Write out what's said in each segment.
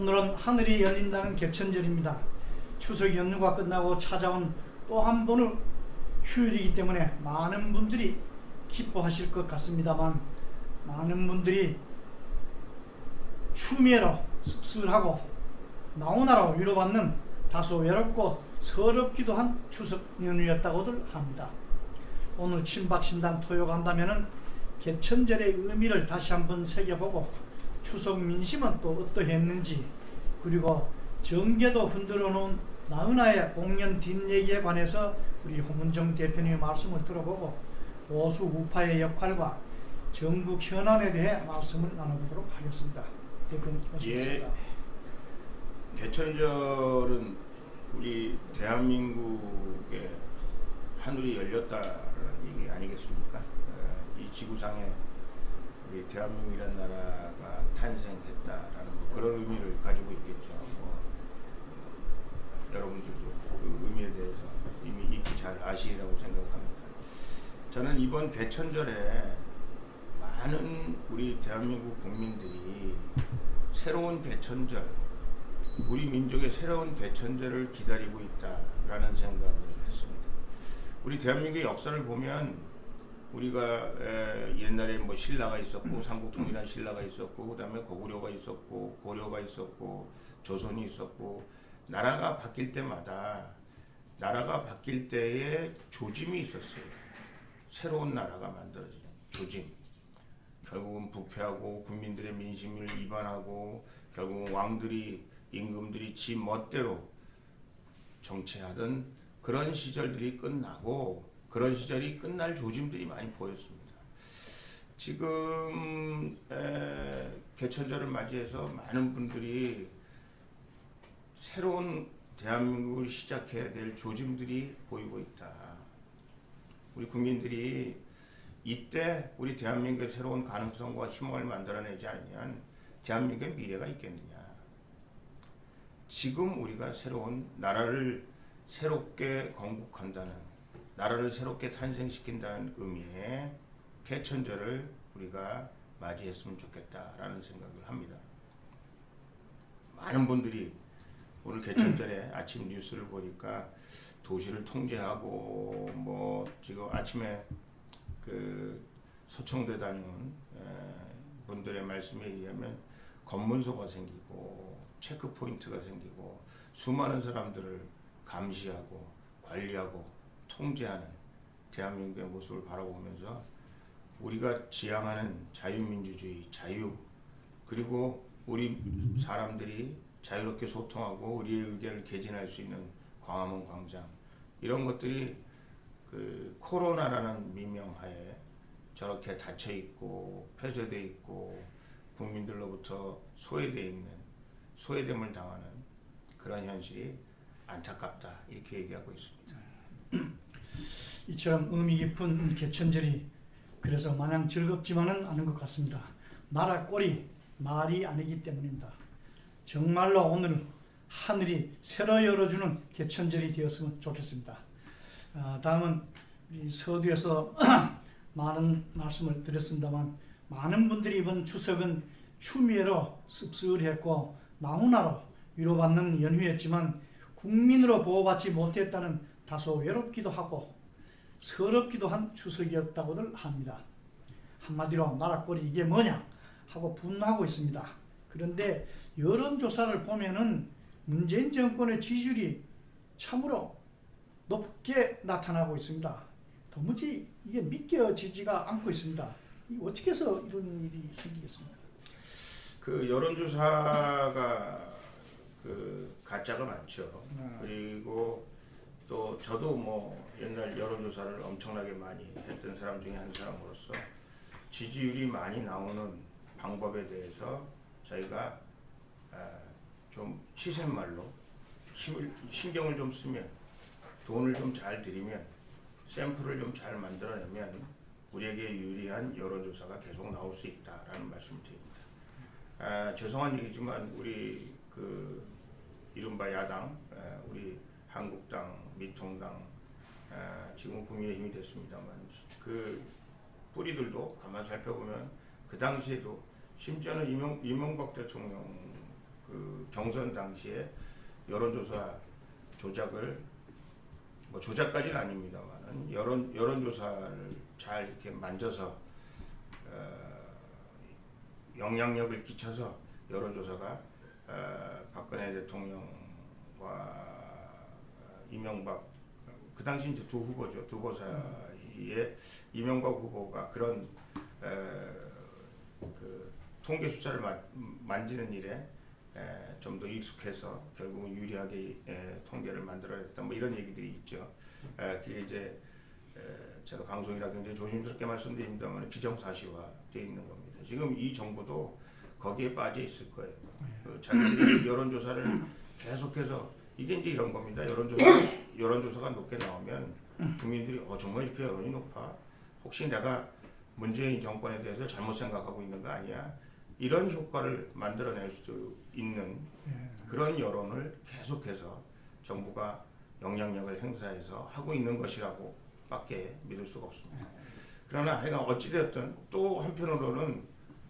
오늘은 하늘이 열린다는 개천절입니다. 추석 연휴가 끝나고 찾아온 또 한 번의 휴일이기 때문에 많은 분들이 기뻐하실 것 같습니다만, 많은 분들이 추미애로 씁쓸하고 나오나라 위로받는 다소 외롭고 서럽기도 한 추석 연휴였다고들 합니다. 오늘 친박신당 토요간담회는 개천절의 의미를 다시 한번 새겨보고 추석 민심은 또 어떠했는지, 그리고 정계도 흔들어 놓은 나은아의 공연 뒷얘기에 관해서 우리 홍문정 대표님의 말씀을 들어보고 보수 우파의 역할과 전국 현안에 대해 말씀을 나눠보도록 하겠습니다. 대표님 오셨습니다. 개천절은 우리 대한민국의 하늘이 열렸다는 얘기 아니겠습니까? 이 지구상에 우리 대한민국이라는 나라가 탄생했다라는 그런 의미를 가지고 있겠죠. 여러분들도 그 의미에 대해서 이미 익히 잘 아시리라고 생각합니다. 저는 이번 개천절에 많은 우리 대한민국 국민들이 새로운 개천절, 우리 민족의 새로운 개천절을 기다리고 있다라는 생각을 했습니다. 우리 대한민국의 역사를 보면 우리가 옛날에 뭐 신라가 있었고 삼국통일한 신라가 있었고, 그다음에 고구려가 있었고 고려가 있었고 조선이 있었고, 나라가 바뀔 때마다 나라가 바뀔 때에 조짐이 있었어요. 새로운 나라가 만들어지는 조짐. 결국은 부패하고 국민들의 민심을 위반하고 결국은 왕들이 임금들이 지 멋대로 정치하던 그런 시절들이 끝나고, 그런 시절이 끝날 조짐들이 많이 보였습니다. 지금 개천절을 맞이해서 많은 분들이 새로운 대한민국을 시작해야 될 조짐들이 보이고 있다. 우리 국민들이 이때 우리 대한민국의 새로운 가능성과 희망을 만들어내지 않으면 대한민국의 미래가 있겠느냐. 지금 우리가 새로운 나라를 새롭게 건국한다는, 나라를 새롭게 탄생시킨다는 의미의 개천절을 우리가 맞이했으면 좋겠다라는 생각을 합니다. 많은 분들이 오늘 개천절에 아침 뉴스를 보니까 도시를 통제하고 뭐 지금 아침에 그 서청대 다녀온 분들의 말씀에 의하면 검문소가 생기고 체크포인트가 생기고 수많은 사람들을 감시하고 관리하고 통제하는 대한민국의 모습을 바라보면서 우리가 지향하는 자유민주주의, 자유, 그리고 우리 사람들이 자유롭게 소통하고 우리의 의견을 개진할 수 있는 광화문 광장, 이런 것들이 그 코로나라는 미명하에 저렇게 닫혀 있고 폐쇄되어 있고 국민들로부터 소외됨을 당하는 그런 현실이 안타깝다, 이렇게 얘기하고 있습니다. 이처럼 의미 깊은 개천절이 그래서 마냥 즐겁지만은 않은 것 같습니다. 나라 꼴이 말이 아니기 때문입니다. 정말로 오늘 하늘이 새로 열어주는 개천절이 되었으면 좋겠습니다. 다음은 우리 서두에서 많은 말씀을 드렸습니다만, 많은 분들이 이번 추석은 추미애로 씁쓸했고 나훈아로 위로받는 연휴였지만 국민으로 보호받지 못했다는 다소 외롭기도 하고 서럽기도 한 추석이었다고들 합니다. 한마디로 나라 꼴이 이게 뭐냐 하고 분노하고 있습니다. 그런데 여론조사를 보면은 문재인 정권의 지지율이 참으로 높게 나타나고 있습니다. 도무지 이게 믿겨지지가 않고 있습니다. 어떻게 해서 이런 일이 생기겠습니까? 그 여론조사가 그 가짜가 많죠. 그리고 또 저도 뭐 옛날 여론조사를 엄청나게 많이 했던 사람 중에 한 사람으로서 지지율이 많이 나오는 방법에 대해서 저희가 좀 시샘말로 신경을 좀 쓰면, 돈을 좀 잘 들이면, 샘플을 좀 잘 만들어내면 우리에게 유리한 여론조사가 계속 나올 수 있다라는 말씀을 드립니다. 죄송한 얘기지만 우리 그 이른바 야당, 우리 한국당, 미통당, 지금 국민의힘이 됐습니다만 그 뿌리들도 가만 살펴보면 그 당시에도 심지어는 이명박 대통령 그 그 경선 당시에 여론조사 조작을 뭐 조작까지는 아닙니다만은 여론조사를 잘 이렇게 만져서 영향력을 끼쳐서 여론조사가 박근혜 대통령과 이명박 그 당시 이제 두 후보죠. 두 후보 사이에 이명박 후보가 그런 그 통계 숫자를 만지는 일에 좀 더 익숙해서 결국은 유리하게 통계를 만들어냈다. 뭐 이런 얘기들이 있죠. 그게 이제 제가 방송이라 굉장히 조심스럽게 말씀드립니다만 기정사실화되어 있는 겁니다. 지금 이 정부도 거기에 빠져 있을 거예요. 자기들이 여론조사를 계속해서 이게 이제 이런 겁니다. 여론조사가 높게 나오면 국민들이 정말 이렇게 여론이 높아? 혹시 내가 문재인 정권에 대해서 잘못 생각하고 있는 거 아니야? 이런 효과를 만들어낼 수 있는 그런 여론을 계속해서 정부가 영향력을 행사해서 하고 있는 것이라고 밖에 믿을 수가 없습니다. 그러나 하여간 어찌되었든 또 한편으로는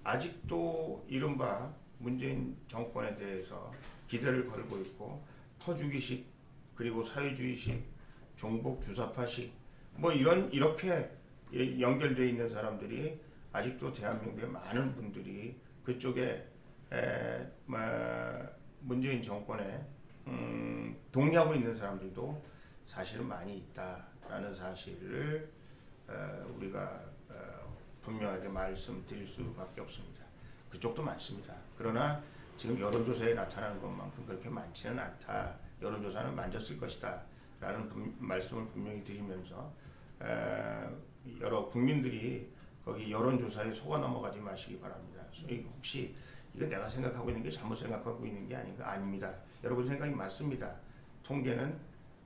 아직도 이른바 문재인 정권에 대해서 기대를 걸고 있고 퍼주기식 그리고 사회주의식 종북 주사파식 뭐 이렇게 연결되어 있는 사람들이 아직도 대한민국의 많은 분들이 그쪽에 문재인 정권에 동의하고 있는 사람들도 사실은 많이 있다라는 사실을 우리가 분명하게 말씀드릴 수밖에 없습니다. 그쪽도 많습니다. 그러나 지금 여론조사에 나타나는 것만큼 그렇게 많지는 않다. 여론조사는 만졌을 것이다. 라는 말씀을 분명히 드리면서 여러 국민들이 거기 여론조사에 속아 넘어가지 마시기 바랍니다. 혹시 이거 내가 생각하고 있는 게 잘못 생각하고 있는 게 아닌가? 아닙니다. 여러분 생각이 맞습니다. 통계는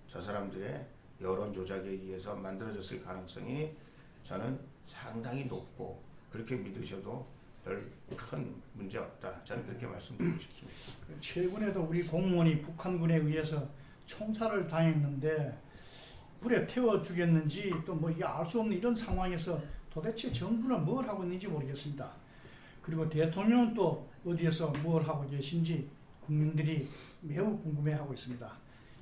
저 사람들의 여론 조작에 의해서 만들어졌을 가능성이 저는 상당히 높고 그렇게 믿으셔도 별 큰 문제 없다. 저는 그렇게 말씀드리고 싶습니다. 최근에도 우리 공무원이 북한군에 의해서 총살을 당했는데 불에 태워 죽였는지 또 뭐 이게 알 수 없는 이런 상황에서 도대체 정부는 뭘 하고 있는지 모르겠습니다. 그리고 대통령은 또 어디에서 뭘 하고 계신지 국민들이 매우 궁금해하고 있습니다.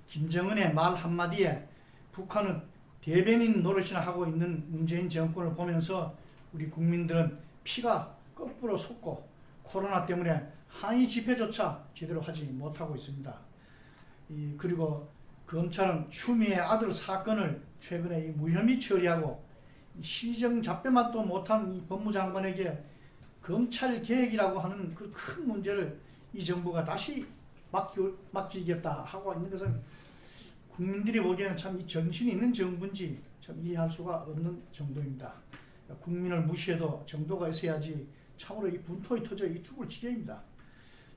김정은의 말 한마디에 북한은 대변인 노릇이나 하고 있는 문재인 정권을 보면서 우리 국민들은 피가 거꾸로 솟고 코로나 때문에 항의 집회조차 제대로 하지 못하고 있습니다. 그리고 검찰은 추미애 아들 사건을 최근에 무혐의 처리하고 시정 잡배맛도 못한 이 법무장관에게 검찰 개혁이라고 하는 그 큰 문제를 이 정부가 다시 맡기겠다 하고 있는 것은 국민들이 보기에는 참 이 정신이 있는 정부인지 참 이해할 수가 없는 정도입니다. 국민을 무시해도 정도가 있어야지 참으로 이 분통이 터져 이 죽을 지경입니다.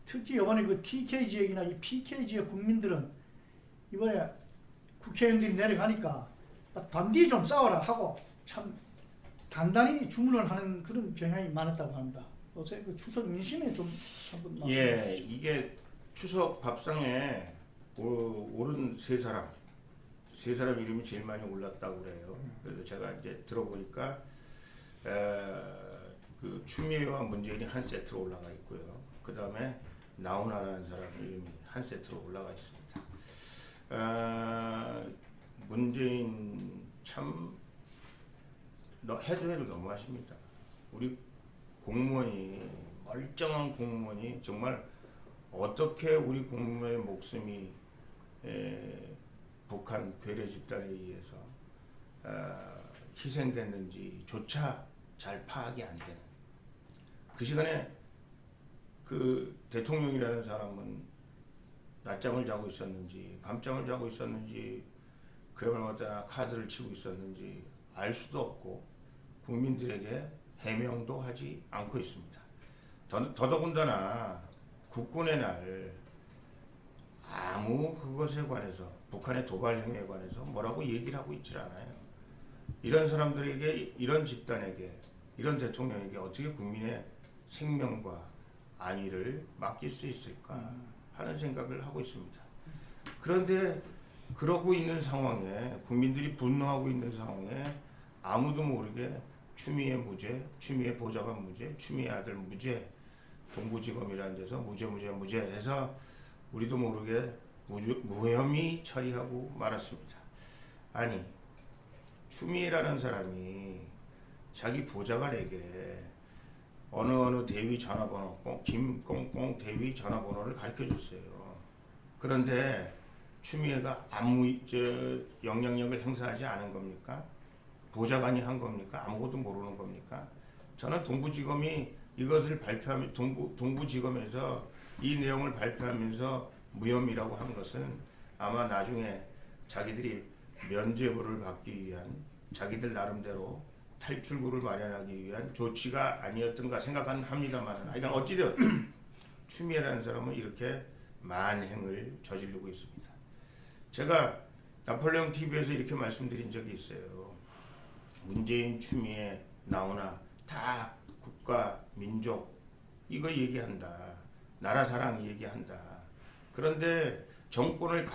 특히 이번에 그 TK 지역이나 이 PK 지역 국민들은 이번에 국회의원들이 내려가니까 단디 좀 싸워라 하고 참 단단히 주문을 하는 그런 경향이 많았다고 합니다. 어제 그 추석 민심에 좀 한번 말씀해 주시죠. 이게 추석 밥상에 오른 세 사람 이름이 제일 많이 올랐다고 그래요. 그래서 제가 이제 들어보니까 그 추미애와 문재인이 한 세트로 올라가 있고요. 그 다음에 나훈아라는 사람 이름이 한 세트로 올라가 있습니다. 문재인 참 해도 너무하십니다. 우리 공무원이 멀쩡한 공무원이 정말 어떻게 우리 공무원의 목숨이 북한 괴뢰 집단에 의해서 희생됐는지조차 잘 파악이 안 되는 그 시간에 그 대통령이라는 사람은 낮잠을 자고 있었는지 밤잠을 자고 있었는지 그야말로 카드를 치고 있었는지 알 수도 없고 국민들에게 해명도 하지 않고 있습니다. 더더군다나 국군의 날 아무 그것에 관해서 북한의 도발 행위에 관해서 뭐라고 얘기를 하고 있질 않아요. 이런 사람들에게 이런 집단에게 이런 대통령에게 어떻게 국민의 생명과 안위를 맡길 수 있을까 하는 생각을 하고 있습니다. 그런데 그러고 있는 상황에 국민들이 분노하고 있는 상황에 아무도 모르게 추미애 무죄, 추미애 보좌관 무죄, 추미애 아들 무죄 동부지검이라는 데서 무죄 해서 우리도 모르게 무혐의 처리하고 말았습니다. 아니 추미애라는 사람이 자기 보좌관에게 어느 대위 전화번호 김꽁꽁 대위 전화번호를 가르쳐줬어요. 그런데 추미애가 아무 영향력을 행사하지 않은 겁니까? 보좌관이 한 겁니까? 아무것도 모르는 겁니까? 저는 동부지검이 이것을 발표하면 동부지검에서 이 내용을 발표하면서 무혐의라고 한 것은 아마 나중에 자기들이 면죄부를 받기 위한 자기들 나름대로 탈출구를 마련하기 위한 조치가 아니었던가 생각은 합니다만 하여간 어찌되었든 추미애라는 사람은 이렇게 만행을 저지르고 있습니다. 제가 나폴레옹 TV에서 이렇게 말씀드린 적이 있어요. 문재인, 추미애, 나오나 다 국가, 민족 이거 얘기한다. 나라 사랑 얘기한다. 그런데 정권을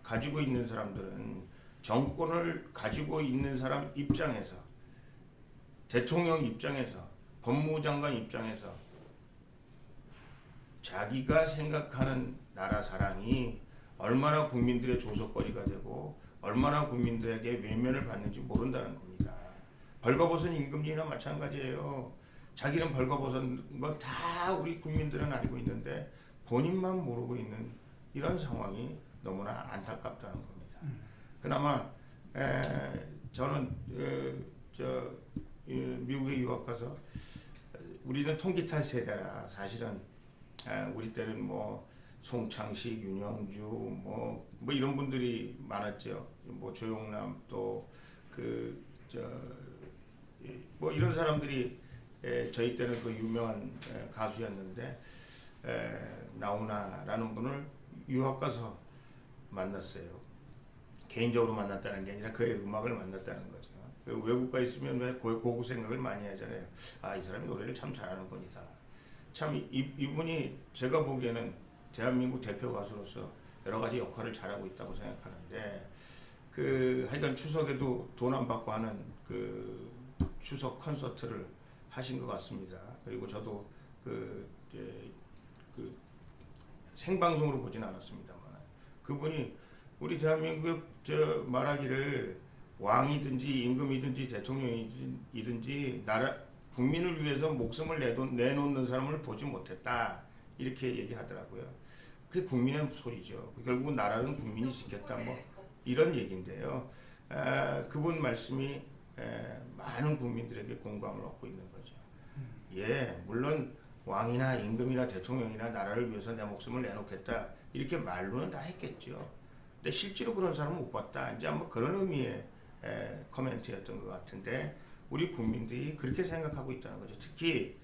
가지고 있는 사람들은 정권을 가지고 있는 사람 입장에서 대통령 입장에서 법무부 장관 입장에서 자기가 생각하는 나라 사랑이 얼마나 국민들의 조속거리가 되고 얼마나 국민들에게 외면을 받는지 모른다는 겁니다. 벌거벗은 임금님이나 마찬가지예요. 자기는 벌거벗은 거 다 우리 국민들은 알고 있는데 본인만 모르고 있는 이런 상황이 너무나 안타깝다는 겁니다. 그나마 저는 미국에 유학 가서 우리는 통기타 세대라 사실은 우리 때는 뭐 송창식, 윤영주 뭐 이런 분들이 많았죠. 뭐 조용남 또 뭐 이런 사람들이 저희 때는 그 유명한 가수였는데 나훈아라는 분을 유학 가서 만났어요. 개인적으로 만났다는 게 아니라 그의 음악을 만났다는 거죠. 그 외국가 있으면 왜 고구 생각을 많이 하잖아요. 아, 이 사람이 노래를 참 잘하는 분이다. 참 이분이 제가 보기에는 대한민국 대표 가수로서 여러 가지 역할을 잘하고 있다고 생각하는데 하여간 추석에도 돈 안 받고 하는 그 추석 콘서트를 하신 것 같습니다. 그리고 저도 생방송으로 보진 않았습니다만 그분이 우리 대한민국 말하기를 왕이든지 임금이든지 대통령이든지 나라 국민을 위해서 목숨을 내놓는 사람을 보지 못했다 이렇게 얘기하더라고요. 그게 국민의 소리죠. 결국은 나라는 국민이 지켰다 뭐 이런 얘기인데요. 그분 말씀이 많은 국민들에게 공감을 얻고 있는 거죠. 예, 물론 왕이나 임금이나 대통령이나 나라를 위해서 내 목숨을 내놓겠다 이렇게 말로는 다 했겠죠. 근데 실제로 그런 사람은 못 봤다. 이제 뭐 그런 의미의 코멘트였던 것 같은데 우리 국민들이 그렇게 생각하고 있다는 거죠. 특히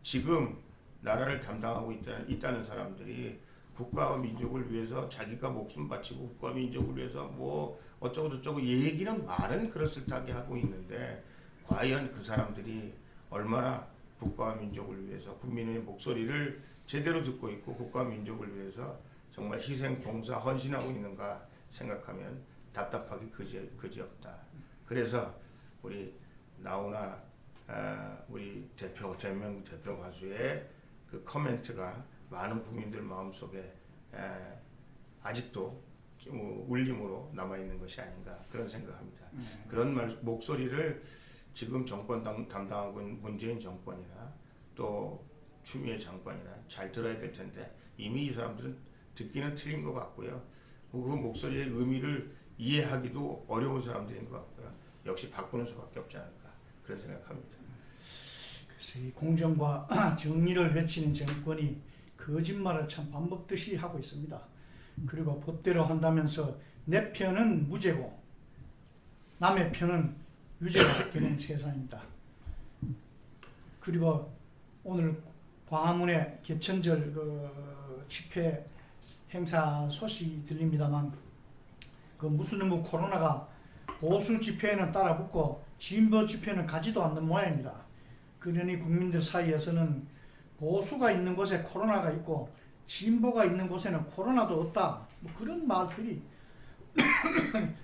지금 나라를 담당하고 있다는 사람들이 국가와 민족을 위해서 자기가 목숨 바치고 국가와 민족을 위해서 뭐 어쩌고 저쩌고 얘기는 말은 그럴듯하게 하고 있는데 과연 그 사람들이 얼마나 국가와 민족을 위해서 국민의 목소리를 제대로 듣고 있고 국가와 민족을 위해서 정말 희생, 봉사, 헌신하고 있는가 생각하면 답답하기 그지없다. 그래서 우리 나훈아 우리 대한민국 대표 가수의 그 코멘트가 많은 국민들 마음속에 아직도 울림으로 남아있는 것이 아닌가 그런 생각합니다. 그런 목소리를 지금 정권 담당하고 있는 문재인 정권이나 또 추미애 장관이나 잘 들어야 될 텐데 이미 이 사람들은 듣기는 틀린 것 같고요. 그 목소리의 의미를 이해하기도 어려운 사람들인 것 같고요. 역시 바꾸는 수밖에 없지 않을까 그런 생각합니다. 그래서 이 공정과 정의를 외치는 정권이 거짓말을 참 밥 먹듯이 하고 있습니다. 그리고 법대로 한다면서 내 편은 무죄고 남의 편은 유죄가 되는 세상입니다. 그리고 오늘 광화문에 개천절 집회 행사 소식이 들립니다만 그 무슨 코로나가 보수 집회에는 따라 붙고 진보 집회는 가지도 않는 모양입니다. 그러니 국민들 사이에서는 보수가 있는 곳에 코로나가 있고 진보가 있는 곳에는 코로나도 없다. 뭐 그런 말들이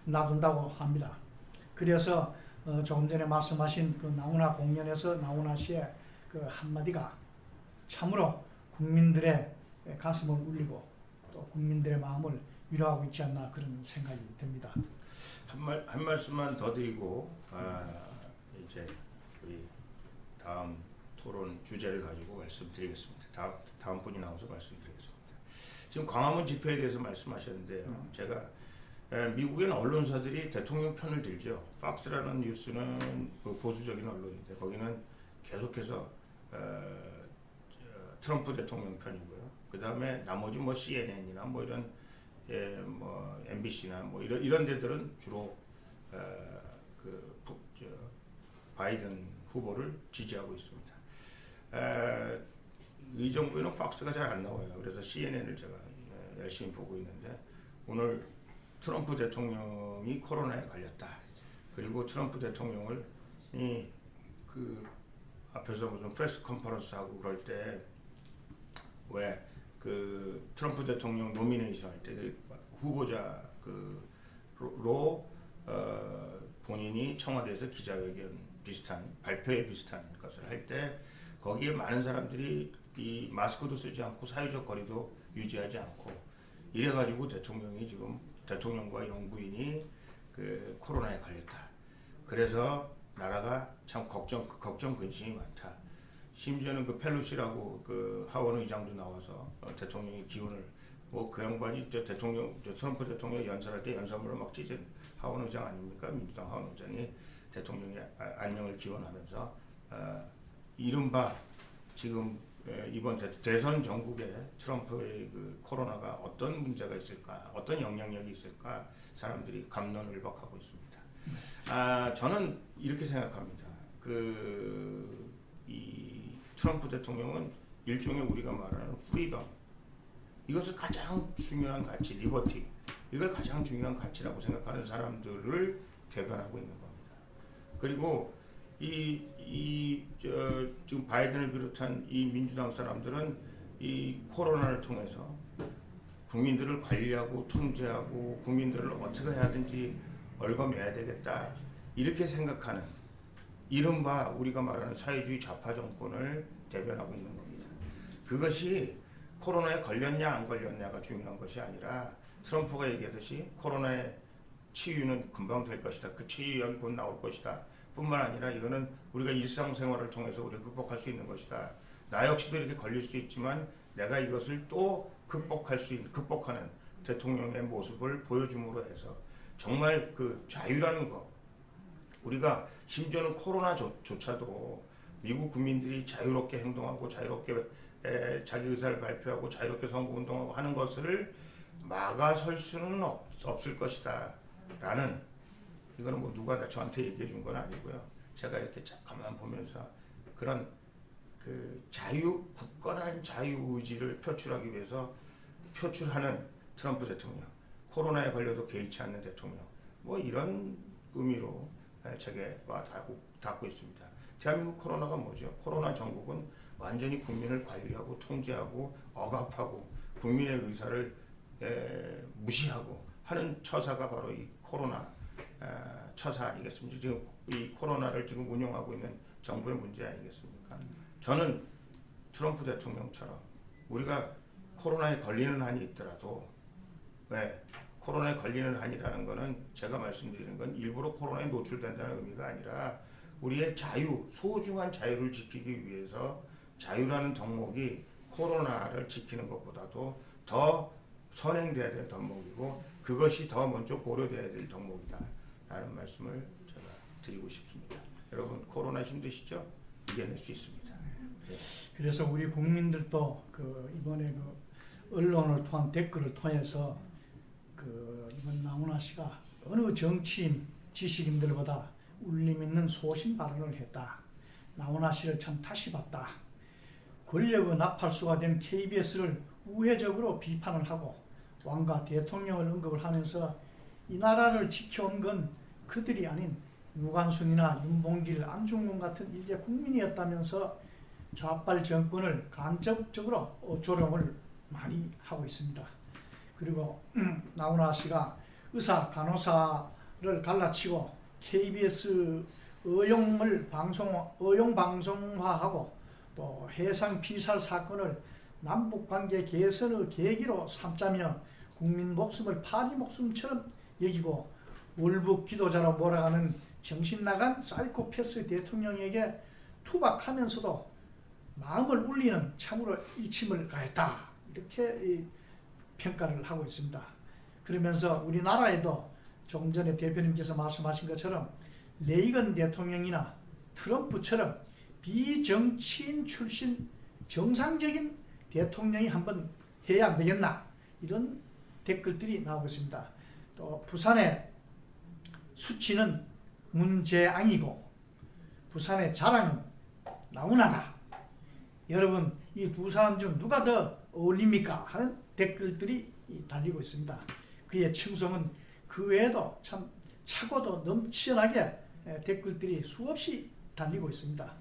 나돈다고 합니다. 그래서 조금 전에 말씀하신 그 나훈아 공연에서 나훈아 씨의 그 한마디가 참으로 국민들의 가슴을 울리고 또 국민들의 마음을 위로하고 있지 않나 그런 생각이 듭니다. 한 말씀만 더 드리고 이제 우리 다음 토론 주제를 가지고 말씀드리겠습니다. 다음 분이 나와서 말씀드리겠습니다. 지금 광화문 집회에 대해서 말씀하셨는데요. 제가 미국의 언론사들이 대통령 편을 들죠. 팍스라는 뉴스는 그 보수적인 언론인데 거기는 계속해서 트럼프 대통령 편이고요. 그 다음에 나머지 뭐 CNN이나 뭐 이런 뭐 MBC나 뭐 이런 데들은 주로 바이든 후보를 지지하고 있습니다. 이 정부에는 팍스가 잘 안 나와요. 그래서 CNN을 제가 열심히 보고 있는데 오늘 트럼프 대통령이 코로나에 걸렸다. 그리고 트럼프 대통령을 그 앞에서 무슨 프레스 컨퍼런스 하고 그럴 때 왜 그 트럼프 대통령 노미네이션 할 때 후보자 본인이 청와대에서 기자회견 비슷한 발표회 비슷한 것을 할 때 거기에 많은 사람들이 이 마스크도 쓰지 않고 사회적 거리도 유지하지 않고 이래가지고 대통령과 영부인이 그 코로나에 걸렸다. 그래서 나라가 참 걱정 근심이 많다. 심지어는 그 펠로시라고 그 하원 의장도 나와서 대통령의 기운을 뭐 그 양반이 트럼프 대통령 연설할 때 연설문을 막 찢은 하원 의장 아닙니까? 민주당 하원 의장이 대통령의 안녕을 기원하면서 이른바 지금 이번 대선 전국에 트럼프의 그 코로나가 어떤 문제가 있을까, 어떤 영향력이 있을까 사람들이 갑론을박하고 있습니다. 저는 이렇게 생각합니다. 이 트럼프 대통령은 일종의 우리가 말하는 프리덤, 이것을 가장 중요한 가치, 리버티, 이걸 가장 중요한 가치라고 생각하는 사람들을 대변하고 있는 겁니다. 그리고 지금 바이든을 비롯한 이 민주당 사람들은 이 코로나를 통해서 국민들을 관리하고 통제하고 국민들을 어떻게 해야든지 얽어매야 되겠다 이렇게 생각하는 이른바 우리가 말하는 사회주의 좌파 정권을 대변하고 있는 겁니다. 그것이 코로나에 걸렸냐 안 걸렸냐가 중요한 것이 아니라 트럼프가 얘기하듯이 코로나의 치유는 금방 될 것이다. 그 치유약이 곧 나올 것이다. 뿐만 아니라 이거는 우리가 일상생활을 통해서 우리가 극복할 수 있는 것이다. 나 역시도 이렇게 걸릴 수 있지만 내가 이것을 또 극복하는 대통령의 모습을 보여줌으로 해서 정말 그 자유라는 것, 우리가 심지어는 코로나조차도 미국 국민들이 자유롭게 행동하고 자유롭게 자기 의사를 발표하고 자유롭게 선거운동하고 하는 것을 막아설 수는 없을 것이다 라는, 이거는 뭐 누가 저한테 얘기해 준 건 아니고요. 제가 이렇게 가만 보면서 그런 그 굳건한 자유의지를 표출하기 위해서 표출하는 트럼프 대통령, 코로나에 걸려도 개의치 않는 대통령, 뭐 이런 의미로 제게 닿고 있습니다. 대한민국 코로나가 뭐죠? 코로나 정국은 완전히 국민을 관리하고 통제하고 억압하고 국민의 의사를 무시하고 하는 처사가 바로 이 코로나 처사 아니겠습니까? 지금 이 코로나를 지금 운영하고 있는 정부의 문제 아니겠습니까? 저는 트럼프 대통령처럼 우리가 코로나에 걸리는 한이 있더라도 코로나에 걸리는 한이라는 것은 제가 말씀드리는 건 일부러 코로나에 노출된다는 의미가 아니라 우리의 소중한 자유를 지키기 위해서 자유라는 덕목이 코로나를 지키는 것보다도 더 선행돼야 될 덕목이고 그것이 더 먼저 고려돼야 될 덕목이다 라는 말씀을 제가 드리고 싶습니다. 여러분 코로나 힘드시죠? 이겨낼 수 있습니다. 네. 그래서 우리 국민들도 이번에 언론을 통한 댓글을 통해서 이번 나훈아 씨가 어느 정치인 지식인들보다 울림 있는 소신 발언을 했다. 나훈아 씨를 참 다시 봤다. 권력의 나팔수가 된 KBS를 우회적으로 비판을 하고 왕과 대통령을 언급을 하면서 이 나라를 지켜온 건 그들이 아닌 유관순이나 윤봉길, 안중근 같은 일개 국민이었다면서 좌빨 정권을 간접적으로 조롱을 많이 하고 있습니다. 그리고 나훈아 씨가 의사, 간호사를 갈라치고 KBS 의용 방송화하고 또 해상 피살 사건을 남북관계 개선의 계기로 삼자며 국민 목숨을 파리 목숨처럼 여기고 월북 기도자로 몰아가는 정신나간 사이코패스 대통령에게 투박하면서도 마음을 울리는 참으로 이침을 가했다. 이렇게 평가를 하고 있습니다. 그러면서 우리나라에도 조금 전에 대표님께서 말씀하신 것처럼 레이건 대통령이나 트럼프처럼 비정치인 출신 정상적인 대통령이 한번 해야 안 되겠나, 이런 댓글들이 나오고 있습니다. 또 부산의 수치는 문재앙이고 부산의 자랑은 나훈아다. 여러분, 이 두 사람 중 누가 더 어울립니까? 하는 댓글들이 달리고 있습니다. 그의 칭송은 그 외에도 참 차고도 넘치게 댓글들이 수없이 달리고 있습니다.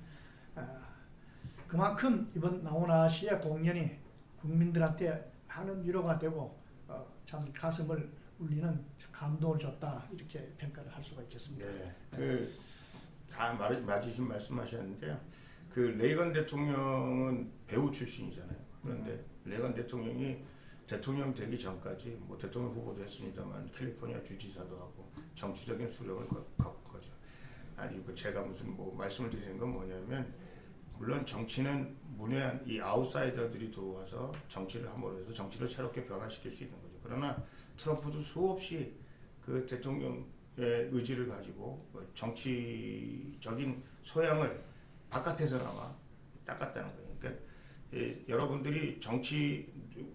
그만큼 이번 나훈아 씨의 공연이 국민들한테 많은 위로가 되고 참 가슴을 울리는 감동을 줬다, 이렇게 평가를 할 수가 있겠습니다. 네, 다 맞으신 말씀하셨는데요. 그 레이건 대통령은 배우 출신이잖아요. 그런데 레이건 대통령이 대통령 되기 전까지 뭐 대통령 후보도 했습니다만 캘리포니아 주지사도 하고 정치적인 수령을 겪은 거죠. 아니 제가 무슨 뭐 말씀을 드리는 건 뭐냐면, 물론 정치는 문외한 이 아웃사이더들이 들어와서 정치를 함으로 해서 정치를 새롭게 변화시킬 수 있는 거죠. 그러나 트럼프도 수없이 그 대통령의 의지를 가지고 정치적인 소양을 바깥에서나마 닦았다는 거예요. 그러니까 여러분들이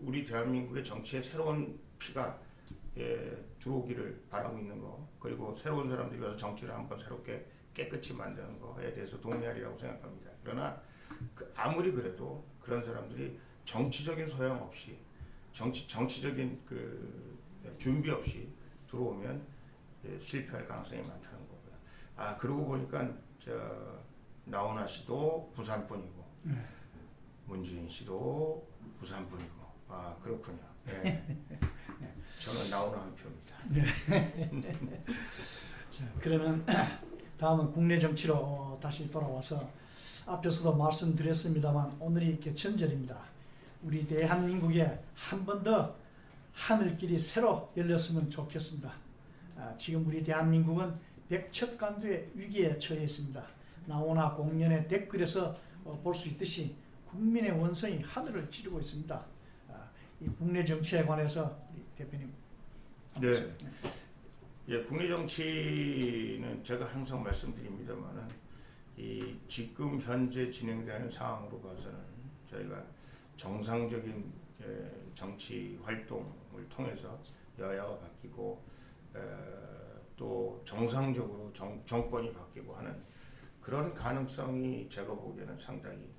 우리 대한민국의 정치에 새로운 피가 들어오기를 바라고 있는 거, 그리고 새로운 사람들이 와서 정치를 한번 새롭게 깨끗이 만드는 거에 대해서 동의하리라고 생각합니다. 그러나 아무리 그래도 그런 사람들이 정치적인 소양 없이 정치적인 그 준비 없이 들어오면 실패할 가능성이 많다는 거고요. 그러고 보니까 나훈아 씨도 부산 분이고 문재인 씨도 부산 분이고. 그렇군요. 네. 저는 나훈아 한 표입니다. 자, 그러면 다음은 국내 정치로 다시 돌아와서 앞에서도 말씀드렸습니다만 오늘이 개천절입니다. 우리 대한민국에 한 번 더 하늘길이 새로 열렸으면 좋겠습니다. 지금 우리 대한민국은 백척간두의 위기에 처해 있습니다. 나훈아 공연의 댓글에서 볼 수 있듯이 국민의 원성이 하늘을 찌르고 있습니다. 이 국내 정치에 관해서 우리 대표님. 네. 국내 정치는 제가 항상 말씀드립니다만은 이 지금 현재 진행되는 상황으로 봐서는 저희가 정상적인 정치 활동을 통해서 여야가 바뀌고 또 정상적으로 정권이 바뀌고 하는 그런 가능성이 제가 보기에는 상당히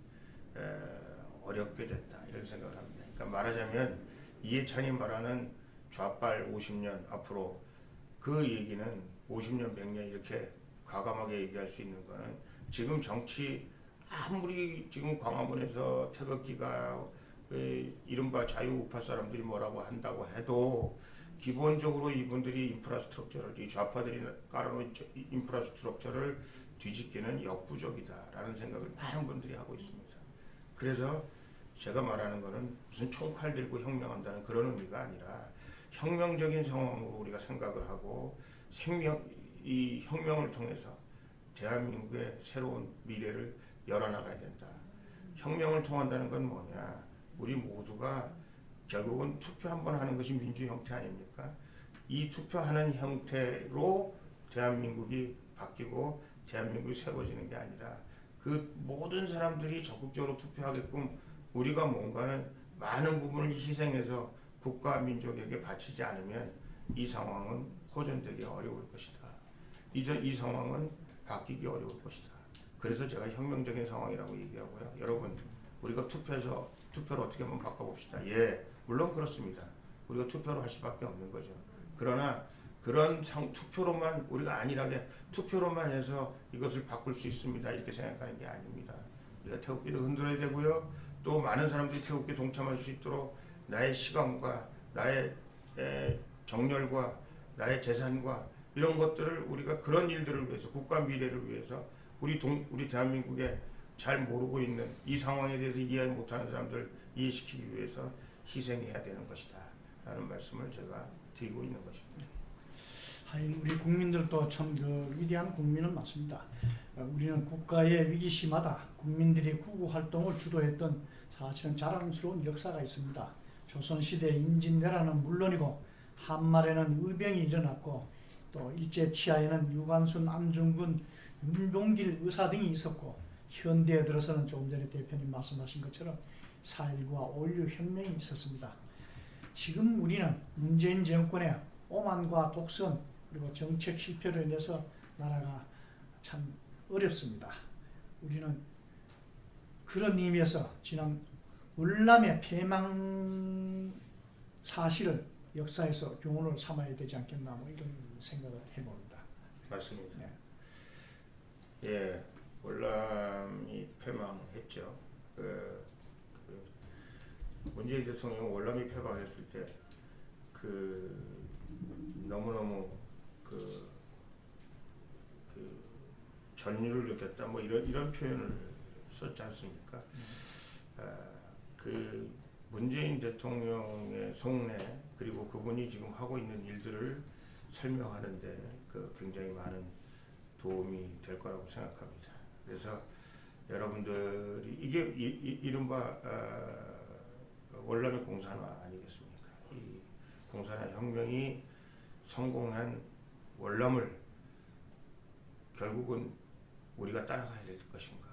어렵게 됐다, 이런 생각을 합니다. 그러니까 말하자면 이해찬이 말하는 좌빨 50년 앞으로, 그 얘기는 50년 100년 이렇게 과감하게 얘기할 수 있는 거는, 지금 정치 아무리 지금 광화문에서 태극기가 이른바 자유우파 사람들이 뭐라고 한다고 해도 기본적으로 이분들이 인프라스트럭처를, 이 좌파들이 깔아놓은 인프라스트럭처를 뒤집기는 역부족이다라는 생각을 많은 분들이 하고 있습니다. 그래서 제가 말하는 거는 무슨 총칼 들고 혁명한다는 그런 의미가 아니라 혁명적인 상황으로 우리가 생각을 하고 이 혁명을 통해서 대한민국의 새로운 미래를 열어나가야 된다. 혁명을 통한다는 건 뭐냐? 우리 모두가 결국은 투표 한번 하는 것이 민주 형태 아닙니까? 이 투표하는 형태로 대한민국이 바뀌고 대한민국이 새로워지는 게 아니라 그 모든 사람들이 적극적으로 투표하게끔 우리가 뭔가는 많은 부분을 희생해서 국가 민족에게 바치지 않으면 이 상황은 호전되기 어려울 것이다. 이 상황은 바뀌기 어려울 것이다. 그래서 제가 혁명적인 상황이라고 얘기하고요. 여러분, 우리가 투표를 어떻게 한번 바꿔봅시다. 물론 그렇습니다. 우리가 투표를 할 수밖에 없는 거죠. 그러나 그런 투표로만 우리가 안일하게 투표로만 해서 이것을 바꿀 수 있습니다, 이렇게 생각하는 게 아닙니다. 우리가 태극기도 흔들어야 되고요. 또 많은 사람들이 태극기에 동참할 수 있도록 나의 시간과 나의 정열과 나의 재산과 이런 것들을 우리가 그런 일들을 위해서, 국가 미래를 위해서 우리 대한민국의 잘 모르고 있는 이 상황에 대해서 이해 못하는 사람들 이해시키기 위해서 희생해야 되는 것이다 라는 말씀을 제가 드리고 있는 것입니다. 하여간 우리 국민들도 참 그 위대한 국민은 맞습니다. 우리는 국가의 위기시마다 국민들이 구구 활동을 주도했던 사실은 자랑스러운 역사가 있습니다. 조선시대 임진왜란은 물론이고 한말에는 의병이 일어났고 또 일제치하에는 유관순, 안중근, 윤봉길 의사 등이 있었고 현대에 들어서는 조금 전에 대표님 말씀하신 것처럼 4.19와 5.16 혁명이 있었습니다. 지금 우리는 문재인 정권의 오만과 독선 그리고 정책 실패로 인해서 나라가 참 어렵습니다. 우리는 그런 의미에서 지난 월남의 폐망 사실을 역사에서 교훈을 삼아야 되지 않겠나 뭐 이런 생각을 해봅니다. 맞습니다. 네. 예, 월남이 패망했죠. 문재인 대통령 월남이 패망했을 때 너무너무 전율을 느꼈다 뭐 이런 표현을 썼지 않습니까? 문재인 대통령의 속내 그리고 그분이 지금 하고 있는 일들을 설명하는데 굉장히 많은 도움이 될 거라고 생각합니다. 그래서 여러분들이 이게 이른바 월남의 공산화 아니겠습니까? 이 공산화 혁명이 성공한 월남을 결국은 우리가 따라가야 될 것인가?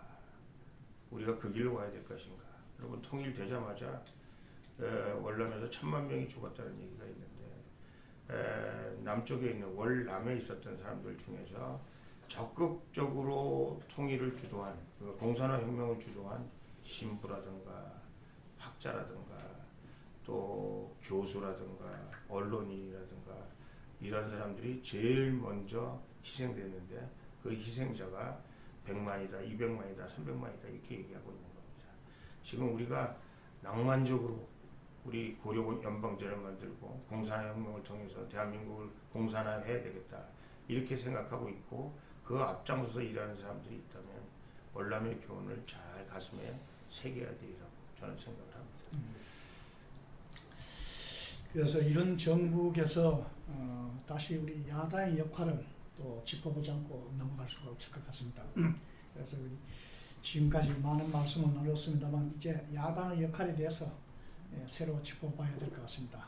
우리가 그 길로 가야 될 것인가? 여러분 통일되자마자 월남에서 1,000만 명이 죽었다는 얘기가 있는데 남쪽에 있는 월남에 있었던 사람들 중에서 적극적으로 통일을 주도한 공산화 혁명을 주도한 신부라든가 학자라든가 또 교수라든가 언론인이라든가 이런 사람들이 제일 먼저 희생됐는데 그 희생자가 100만이다, 200만이다, 300만이다 이렇게 얘기하고 있는 겁니다. 지금 우리가 낭만적으로 우리 고려 연방제를 만들고 공산화 혁명을 통해서 대한민국을 공산화해야 되겠다 이렇게 생각하고 있고 그 앞장서서 일하는 사람들이 있다면 월남의 교훈을 잘 가슴에 새겨야 되리라고 저는 생각을 합니다. 그래서 이런 정국에서 다시 우리 야당의 역할을 또 짚어보지 않고 넘어갈 수가 없을 것 같습니다. 그래서 우리 지금까지 많은 말씀을 나눴습니다만 이제 야당의 역할에 대해서 새로 짚어봐야 될 것 같습니다.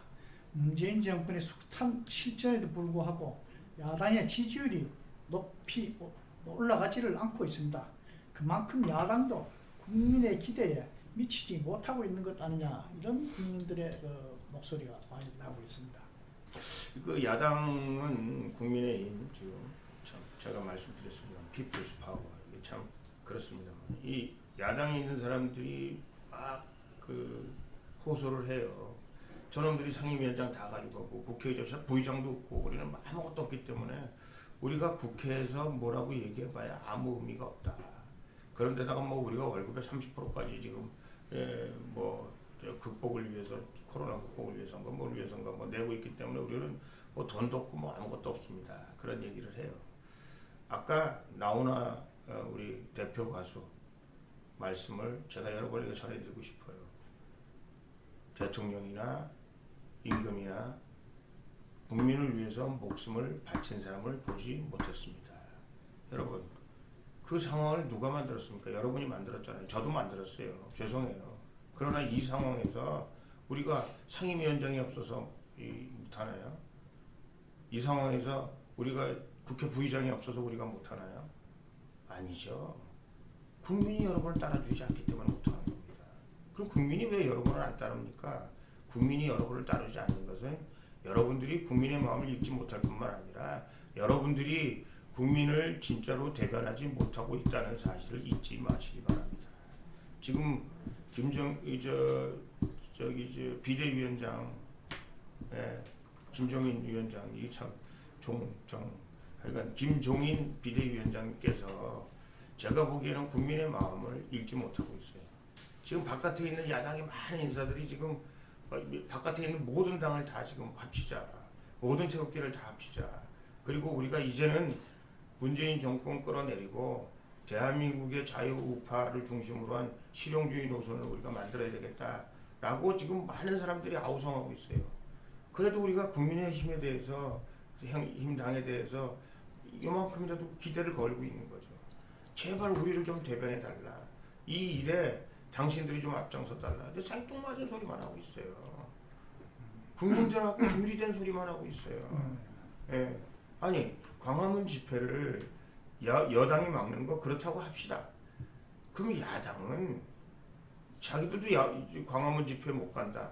문재인 정권의 숱한 실전에도 불구하고 야당의 지지율이 높이 올라가지를 않고 있습니다. 그만큼 야당도 국민의 기대에 미치지 못하고 있는 것 아니냐 이런 국민들의 목소리가 많이 나오고 있습니다. 야당은 국민의힘 지금 참 제가 말씀드렸습니다. 피플스 파워 이게 참 그렇습니다만 이 야당에 있는 사람들이 막 호소를 해요. 저놈들이 상임위원장 다 가지고 국회의장 부의장도 없고 우리는 아무것도 없기 때문에 우리가 국회에서 뭐라고 얘기해봐야 아무 의미가 없다. 그런데다가 우리가 월급의 30%까지 지금 극복을 위해서 코로나 극복을 위해서인가 뭘 위해서인가 내고 있기 때문에 우리는 돈도 없고 아무것도 없습니다. 그런 얘기를 해요. 아까 나오나 우리 대표 가수 말씀을 제가 여러분에게 전해드리고 싶어요. 대통령이나 임금이나 국민을 위해서 목숨을 바친 사람을 보지 못했습니다. 여러분 그 상황을 누가 만들었습니까? 여러분이 만들었잖아요. 저도 만들었어요. 죄송해요. 그러나 이 상황에서 우리가 상임위원장이 없어서 못하나요? 이 상황에서 우리가 국회 부의장이 없어서 우리가 못하나요? 아니죠. 국민이 여러분을 따라주지 않기 때문에 못하는 겁니다. 그럼 국민이 왜 여러분을 안 따릅니까? 국민이 여러분을 따르지 않는 것은 여러분들이 국민의 마음을 읽지 못할 뿐만 아니라 여러분들이 국민을 진짜로 대변하지 못하고 있다는 사실을 잊지 마시기 바랍니다. 지금 비대위원장, 김종인 위원장이 하여간 김종인 비대위원장께서 제가 보기에는 국민의 마음을 읽지 못하고 있어요. 지금 바깥에 있는 야당의 많은 인사들이 지금 바깥에 있는 모든 당을 다 지금 합치자, 모든 태극기를 다 합치자. 그리고 우리가 이제는 문재인 정권 끌어내리고 대한민국의 자유우파를 중심으로 한 실용주의 노선을 우리가 만들어야 되겠다라고 지금 많은 사람들이 아우성하고 있어요. 그래도 우리가 국민의힘에 대해서 힘당에 대해서 이만큼이라도 기대를 걸고 있는 거죠. 제발 우리를 좀 대변해 달라. 이 일에 당신들이 좀 앞장서 달라. 근데 생뚱맞은 소리만 하고 있어요. 국민들하고 유리된 소리만 하고 있어요. 예. 아니 광화문 집회를 여당이 막는 거 그렇다고 합시다. 그럼 야당은 자기들도 광화문 집회 못 간다.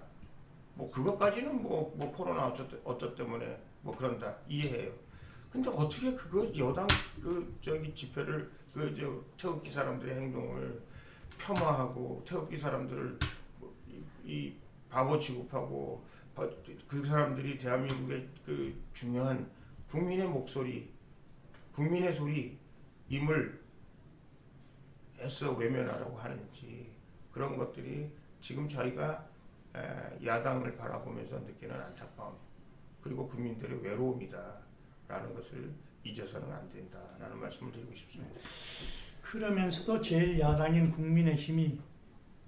뭐 그것까지는 뭐 코로나 어쩌 때문에 뭐 그런다 이해해요. 근데 어떻게 그거 여당 집회를 태극기 사람들의 행동을 폄하하고 태극기 사람들을 이 바보 취급하고 그 사람들이 대한민국의 그 중요한 국민의 목소리, 국민의 소리임을 애써 외면하라고 하는지 그런 것들이 지금 저희가 야당을 바라보면서 느끼는 안타까움 그리고 국민들의 외로움이다라는 것을 잊어서는 안 된다라는 말씀을 드리고 싶습니다. 그러면서도 제일 야당인 국민의힘이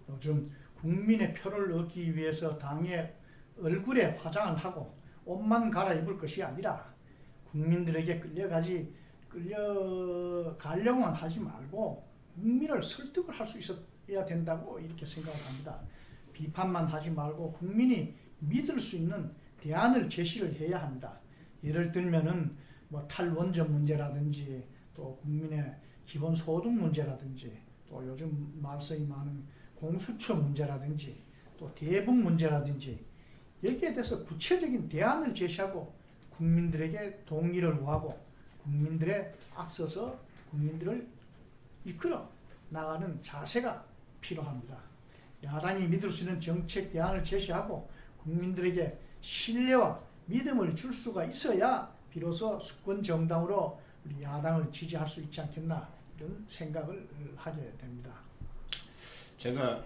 요즘 국민의 표를 얻기 위해서 당의 얼굴에 화장을 하고 옷만 갈아입을 것이 아니라 국민들에게 끌려가려고만 하지 말고 국민을 설득을 할 수 있어야 된다고 이렇게 생각을 합니다. 비판만 하지 말고 국민이 믿을 수 있는 대안을 제시를 해야 합니다. 예를 들면은 뭐 탈원전 문제라든지 또 국민의 기본소득 문제라든지 또 요즘 말썽이 많은 공수처 문제라든지 또 대북 문제라든지 여기에 대해서 구체적인 대안을 제시하고 국민들에게 동의를 구하고 국민들의 앞서서 국민들을 이끌어 나가는 자세가 필요합니다. 야당이 믿을 수 있는 정책 대안을 제시하고 국민들에게 신뢰와 믿음을 줄 수가 있어야 비로소 수권 정당으로 우리 야당을 지지할 수 있지 않겠나 이런 생각을 하게 됩니다. 제가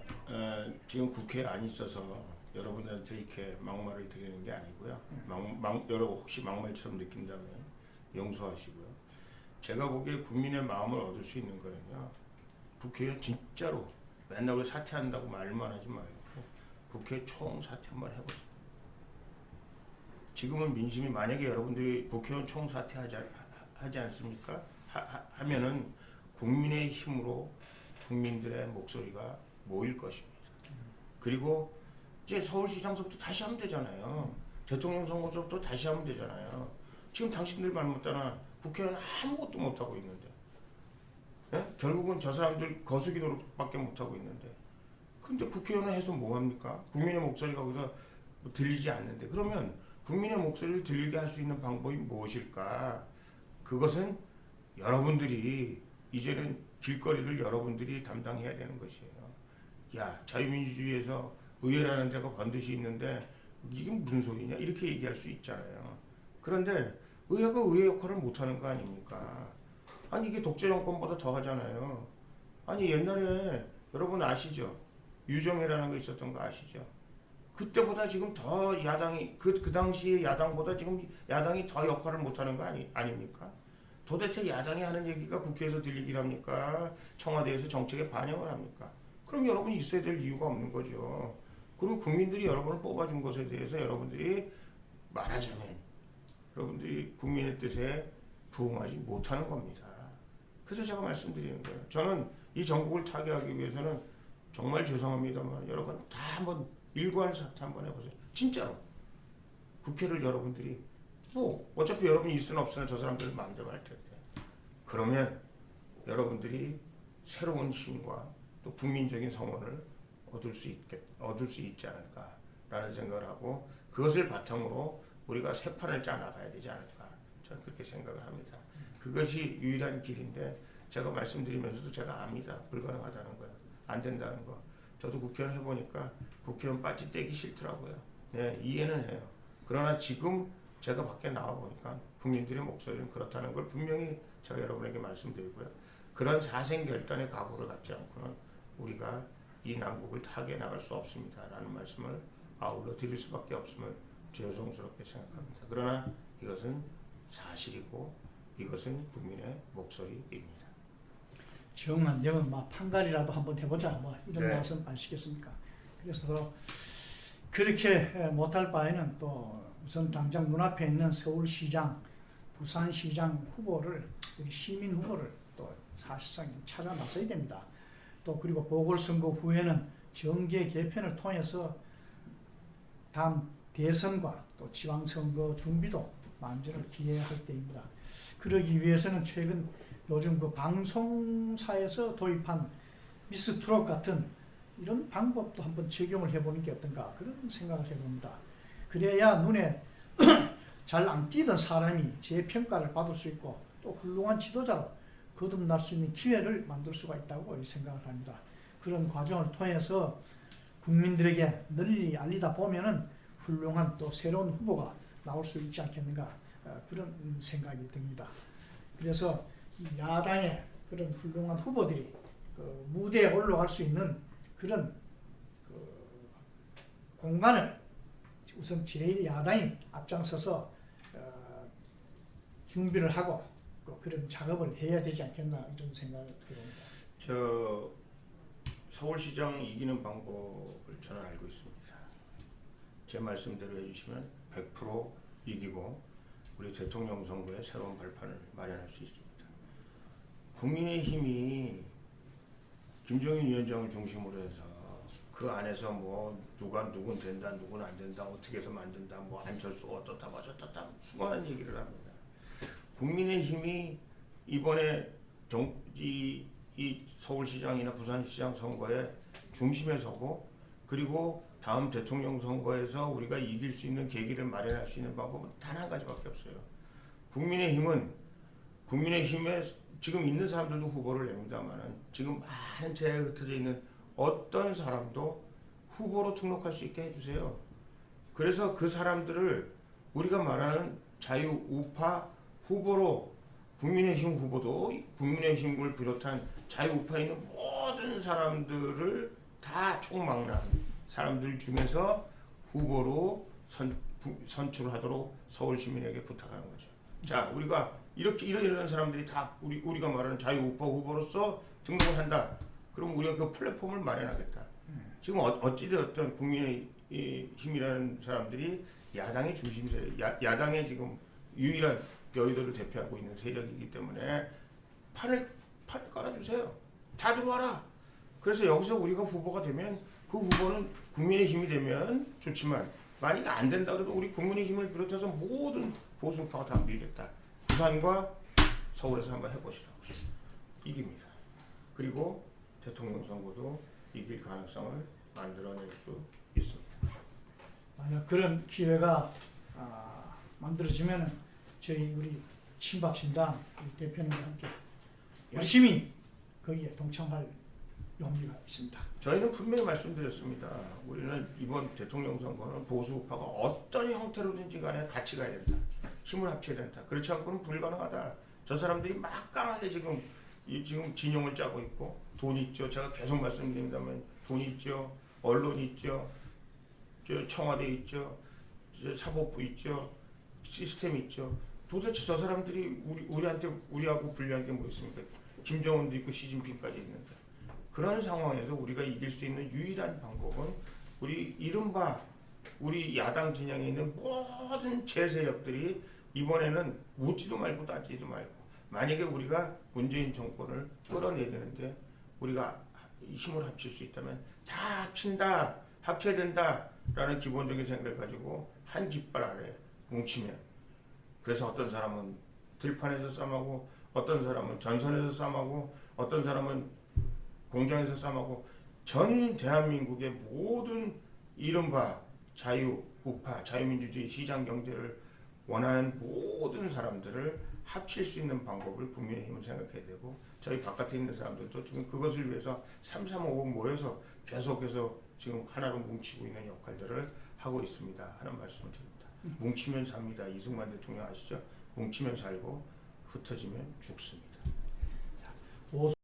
지금 국회에 안 있어서 여러분들한테 이렇게 막말을 드리는 게 아니고요. 여러분 혹시 막말처럼 느낀다면 용서하시고요. 제가 보기에 국민의 마음을 얻을 수 있는 거는요. 국회에 진짜로 맨날 우리 사퇴한다고 말만 하지 말고 국회 총사퇴 한번 해보세요. 지금은 민심이 만약에 여러분들이 국회의원 총사퇴하지 않습니까? 하면은 국민의 힘으로 국민들의 목소리가 모일 것입니다. 그리고 이제 서울시장서부터 다시 하면 되잖아요. 대통령 선거서부터 다시 하면 되잖아요. 지금 당신들 말 못하나 국회의원 아무것도 못하고 있는데 예? 결국은 저 사람들 거수기 노릇밖에 못하고 있는데 근데 국회의원을 해서 뭐합니까? 국민의 목소리가 거기서 들리지 않는데 그러면 국민의 목소리를 들리게 할 수 있는 방법이 무엇일까? 그것은 여러분들이 이제는 길거리를 여러분들이 담당해야 되는 것이에요. 야 자유민주주의에서 의회라는 데가 반드시 있는데 이게 무슨 소리냐 이렇게 얘기할 수 있잖아요. 그런데 의회가 의회 역할을 못하는 거 아닙니까? 아니 이게 독재 정권보다 더 하잖아요. 아니 옛날에 여러분 아시죠? 유정회라는 거 있었던 거 아시죠? 그때보다 지금 더 야당이 그 당시에 야당보다 지금 야당이 더 역할을 못하는 거 아닙니까? 도대체 야당이 하는 얘기가 국회에서 들리길 합니까? 청와대에서 정책에 반영을 합니까? 그럼 여러분이 있어야 될 이유가 없는 거죠. 그리고 국민들이 여러분을 뽑아준 것에 대해서 여러분들이 말하자면 여러분들이 국민의 뜻에 부응하지 못하는 겁니다. 그래서 제가 말씀드리는 거예요. 저는 이 전국을 타개하기 위해서는 정말 죄송합니다만 여러분 다 한번 일관 사퇴 한번 해보세요. 진짜로 국회를 여러분들이 뭐 어차피 여러분이 있으나 없으나 저 사람들 마음대로 할 텐데 그러면 여러분들이 새로운 힘과 또 국민적인 성원을 얻을 수 있지 않을까라는 생각을 하고 그것을 바탕으로 우리가 새 판을 짜 나가야 되지 않을까 저는 그렇게 생각을 합니다. 그것이 유일한 길인데 제가 말씀드리면서도 제가 압니다. 불가능하다는 거예요. 안 된다는 거. 저도 국회의원 해보니까 국회의원 빠지 떼기 싫더라고요. 네, 이해는 해요. 그러나 지금 제가 밖에 나와보니까 국민들의 목소리는 그렇다는 걸 분명히 제가 여러분에게 말씀드리고요. 그런 사생결단의 각오를 갖지 않고는 우리가 이 난국을 타개해 나갈 수 없습니다라는 말씀을 아울러 드릴 수밖에 없음을 죄송스럽게 생각합니다. 그러나 이것은 사실이고 이것은 국민의 목소리입니다. 정한정은 막 판갈이라도 한번 해보자 뭐 이런 네. 말씀 아시겠습니까? 그래서 그렇게 못할 바에는 또 우선 당장 눈앞에 있는 서울시장, 부산시장 후보를 우리 시민 후보를 또 사실상 찾아 나서야 됩니다. 또 그리고 보궐선거 후에는 정계 개편을 통해서 다음 대선과 또 지방선거 준비도 만전을 기해할 때입니다. 그러기 위해서는 최근 요즘 그 방송사에서 도입한 미스트롯 같은 이런 방법도 한번 적용을 해보는 게 어떤가 그런 생각을 해봅니다. 그래야 눈에 잘 안 띄던 사람이 재평가를 받을 수 있고 또 훌륭한 지도자로 거듭날 수 있는 기회를 만들 수가 있다고 생각을 합니다. 그런 과정을 통해서 국민들에게 널리 알리다 보면은 훌륭한 또 새로운 후보가 나올 수 있지 않겠는가 그런 생각이 듭니다. 그래서 야당의 그런 훌륭한 후보들이 그 무대에 올라갈 수 있는 그런 그 공간을 우선 제일 야당이 앞장서서 준비를 하고 그런 작업을 해야 되지 않겠나 이런 생각을 해봅니다. 저 서울시장 이기는 방법을 저는 알고 있습니다. 제 말씀대로 해주시면 100% 이기고 우리 대통령 선거에 새로운 발판을 마련할 수 있습니다. 국민의힘이 김종인 위원장을 중심으로 해서 그 안에서 뭐 누군 된다, 누군 안 된다, 어떻게 해서 만든다, 뭐 안철수 어떻다, 저떻다 수많은 얘기를 합니다. 국민의힘이 이번에 이 서울시장이나 부산시장 선거의 중심에 서고 그리고 다음 대통령 선거에서 우리가 이길 수 있는 계기를 마련할 수 있는 방법은 단 한 가지밖에 없어요. 국민의힘에 지금 있는 사람들도 후보를 냅니다만은 지금 많은 재에 흩어져 있는 어떤 사람도 후보로 등록할 수 있게 해주세요. 그래서 그 사람들을 우리가 말하는 자유우파 후보로 국민의힘 후보도 국민의힘을 비롯한 자유우파에 있는 모든 사람들을 다 총망라한 사람들 중에서 후보로 선출하도록 서울 시민에게 부탁하는 거죠. 자, 우리가 이런 사람들이 다 우리가 말하는 자유우파 후보로서 등록을 한다. 그럼 우리가 그 플랫폼을 마련하겠다. 지금 어찌되었든 국민의힘이라는 사람들이 야당의 중심 세력, 야당의 지금 유일한 여의도를 대표하고 있는 세력이기 때문에 판을 깔아주세요. 다 들어와라. 그래서 여기서 우리가 후보가 되면 그 후보는 국민의힘이 되면 좋지만 만약 안 된다 그래도 우리 국민의힘을 비롯해서 모든 보수파가 다 밀겠다. 부산과 서울에서 한번 해보시라고. 이깁니다. 그리고 대통령 선거도 이길 가능성을 만들어낼 수 있습니다. 만약 그런 기회가 만들어지면 저희 우리 친박신당 대표님과 함께 열심히 거기에 동참할 용기가 있습니다. 저희는 분명히 말씀드렸습니다. 우리는 이번 대통령 선거는 보수파가 어떤 형태로든지 간에 같이 가야 된다. 힘을 합쳐야 된다. 그렇지 않고는 불가능하다. 저 사람들이 막강하게 지금 진영을 짜고 있고 돈 있죠. 제가 계속 말씀드립니다만 돈 있죠. 언론 있죠. 청와대 있죠. 사법부 있죠. 시스템 있죠. 도대체 저 사람들이 우리하고 불리한 게 뭐 있습니까? 김정은도 있고 시진핑까지 있는데 그런 상황에서 우리가 이길 수 있는 유일한 방법은 이른바 우리 야당 진영에 있는 모든 재세력들이 이번에는 묻지도 말고 따지지도 말고 만약에 우리가 문재인 정권을 끌어내리는데 우리가 힘을 합칠 수 있다면 다 합쳐야 된다라는 기본적인 생각을 가지고 한 깃발 아래 뭉치면 그래서 어떤 사람은 들판에서 싸움하고 어떤 사람은 전선에서 싸움하고 어떤 사람은 공장에서 싸움하고 전 대한민국의 모든 이른바 자유우파, 자유민주주의 시장 경제를 원하는 모든 사람들을 합칠 수 있는 방법을 국민의힘은 생각해야 되고 저희 바깥에 있는 사람들도 지금 그것을 위해서 335번 모여서 계속해서 지금 하나로 뭉치고 있는 역할들을 하고 있습니다 하는 말씀을 드립니다. 뭉치면 삽니다. 이승만 대통령 아시죠? 뭉치면 살고 흩어지면 죽습니다.